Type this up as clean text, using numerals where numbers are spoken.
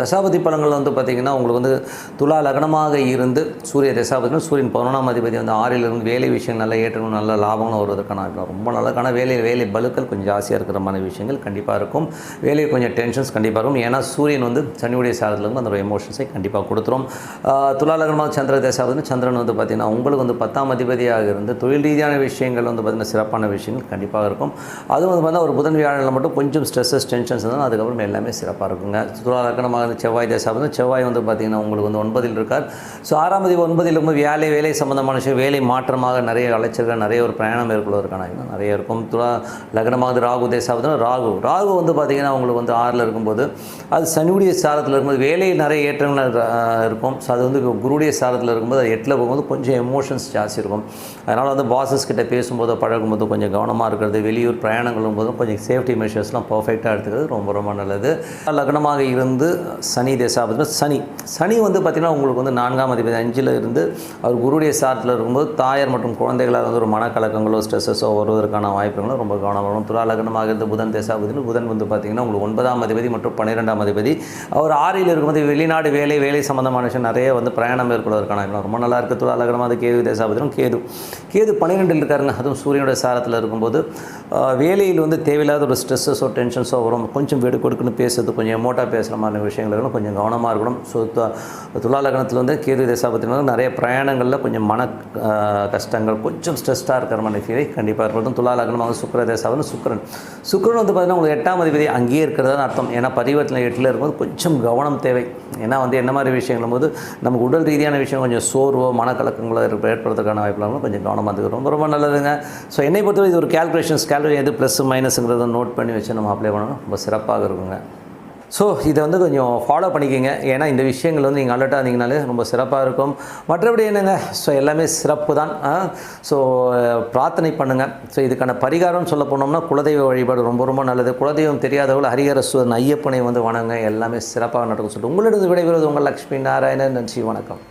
தசாபதி பலன்கள் வந்து பார்த்திங்கன்னா உங்களுக்கு வந்து துலா லக்னமாக இருந்து சூரிய தசாபதினா சூரியன் 11ஆம் அதிபதி வந்து 6ல் இருந்து வேலை விஷயம் நல்ல ஏற்றங்களும் நல்ல லாபங்களும் வருவதற்கான ரொம்ப நல்லதுக்கான வேலை பலுக்கள் கொஞ்சம் ஜாஸ்தியாக இருக்கிற மாதிரி விஷயங்கள் கண்டிப்பாக இருக்கும். வேலையில் கொஞ்சம் டென்ஷன்ஸ் கண்டிப்பாக இருக்கும். ஏன்னா சூரியன் வந்து சனியுடைய சாரத்துலேருந்து அந்த எமோஷன்ஸை கண்டிப்பாக கொடுத்துரும். துலா லக்னமாக சந்திர தசாபதினா சந்திரன் வந்து பார்த்திங்கன்னா உங்களுக்கு வந்து 10ஆம் அதிபதியாக இருந்து தொழில் ரீதியான விஷயங்கள் வந்து பார்த்திங்கன்னா சிறப்பான விஷயங்கள் கண்டிப்பாக இருக்கும். அதுவும் வந்து பார்த்தா ஒரு புதன் வியாழனில் மட்டும் கொஞ்சம் ஸ்ட்ரெஸ்ஸஸ் டென்ஷன்ஸ் இருந்தால் அதுக்கப்புறம் எல்லாமே சிறப்பாக இருக்குங்க. துலா லக்னமாக செவ்வாய் தசாபதி செவ்வாய் வந்து பார்த்திங்கன்னா உங்களுக்கு வந்து 9ல் இருக்கார். ஸோ 6ஆம் அதிபதி 9ல் இருக்கும்போது வேலை சம்மந்தமான விஷயம் வேலை மாற்றமாக நிறைய அலைச்சல்கள் நிறைய ஒரு பிரயாணம் மேற்கொள்வதற்கான நிறைய இருக்கும். துலா லக்னமாக ராகு தசாபதினா ராகு வந்து பார்த்திங்கன்னா உங்களுக்கு வந்து 6ல் இருக்கும்போது அது சனியுடைய சாரத்தில் இருக்கும்போது வேலை நிறைய ஏற்றங்கள் இருக்கும். ஸோ அது வந்து குருடைய சாரத்தில் இருக்கும்போது அது 8ல் போகும்போது கொஞ்சம் எமோஷன்ஸ் ஜாஸ்தி இருக்கும். அதனால் வந்து பாசஸ் கிட்ட பேசும்போது பழகும்போது கொஞ்சம் கவனமாக இருக்கிறது, வெளியூர் பிரயாணங்களும் போதும் கொஞ்சம் சேஃப்டி மெஷர்ஸ்லாம் பர்ஃபெக்டாக எடுத்துக்கிறது ரொம்ப நல்லது. லக்னமாக இருந்து சனி தசாபதினா சனி வந்து பார்த்திங்கன்னா உங்களுக்கு வந்து 4ஆம் அதிபதி 5ல் இருந்து அவர் குருடைய சாரத்தில் இருக்கும்போது தாயார் மற்றும் குழந்தைகளால் வந்து ஒரு மனக்கலக்கங்களோ ஸ்ட்ரெஸ்ஸோ வருவதற்கான வாய்ப்புகளும் ரொம்ப கவனமாகும். துலா லக்னமாக இருந்து புதன் தசாபதினு புதன் வந்து பார்த்திங்கன்னா உங்களுக்கு 9ஆம் அதிபதி மற்றும் 12ஆம் அதிபதி அவர் 6ல் இருக்கும்போது வெளிநாடு வேலை சம்மந்தமான விஷயம் நிறைய வந்து பிரயாணம் மேற்கொள்வதற்கான ரொம்ப நல்லா இருக்குது. துலா லக்னமாக கேது தசாபதினும் கேது 12ல் இருக்காருங்க. அதுவும் சூரியனுடைய சாரத்தில் இருக்கும்போது வேலையில் வந்து தேவையில்லாத ஒரு ஸ்ட்ரெஸ்ஸோ டென்ஷன்ஸோ வரும். கொஞ்சம் வெடு கொடுக்குன்னு பேசுறது கொஞ்சம் எமோட்டாக பேசுகிற மாதிரி விஷயங்கள் கொஞ்சம் கவனமாக இருக்கணும். ஸோ துலா லக்னத்தில் வந்து கேது தசாபதினா நிறைய பிரயாணங்களில் கொஞ்சம் மன கஷ்டங்கள் கொஞ்சம் ஸ்ட்ரெஸ்டாக இருக்கிற மாதிரி ஃபீலை கண்டிப்பாக இருக்கட்டும். துலா லக்னமாக சுக்கிர தசாபதினா சுக்கிரன் வந்து பார்த்திங்கன்னா உங்களுக்கு 8ஆம் அதிபதி அங்கேயே இருக்கிறதான்னு அர்த்தம். ஏன்னா பரிவர்த்தனை 8ல் இருக்கும்போது கொஞ்சம் கவனம் தேவை. ஏன்னா வந்து என்ன மாதிரி விஷயங்களும் போது நமக்கு உடல் ரீதியான விஷயம் கொஞ்சம் சோர்வோ மனக்கலக்கங்களோ ஏற்படுறதுக்கான வாய்ப்புகளும் கொஞ்சம் கவனமாக இருக்குது. ரொம்ப நல்லதுங்க. ஸோ என்னை பொறுத்தவரை இது ஒரு கேல்குலேஷன்ஸ் எது ப்ளஸ் மைனஸுங்கிறத நோட் பண்ணி வச்சு நம்ம அப்ளை பண்ணணும். ரொம்ப சிறப்பாக இருக்குங்க. ஸோ இதை வந்து கொஞ்சம் ஃபாலோ பண்ணிக்கோங்க. ஏன்னா இந்த விஷயங்கள் வந்து நீங்கள் அலர்ட்டாக இருந்தீங்கனாலே ரொம்ப சிறப்பாக இருக்கும். மற்றபடி என்னங்க, ஸோ எல்லாமே சிறப்பு தான். ஸோ பிரார்த்தனை பண்ணுங்கள். ஸோ இதுக்கான பரிகாரம்னு சொல்ல போனோம்னா குலதெய்வ வழிபாடு ரொம்ப நல்லது. குலதெய்வம் தெரியாதவர்கள் ஹரிஹரசுவரன் ஐயப்பனை வந்து வணங்க எல்லாமே சிறப்பாக நடக்கும் சொல்லிட்டு உங்களிடம் விடைபெறுவது உங்கள் லக்ஷ்மி நாராயணன். நன்றி, வணக்கம்.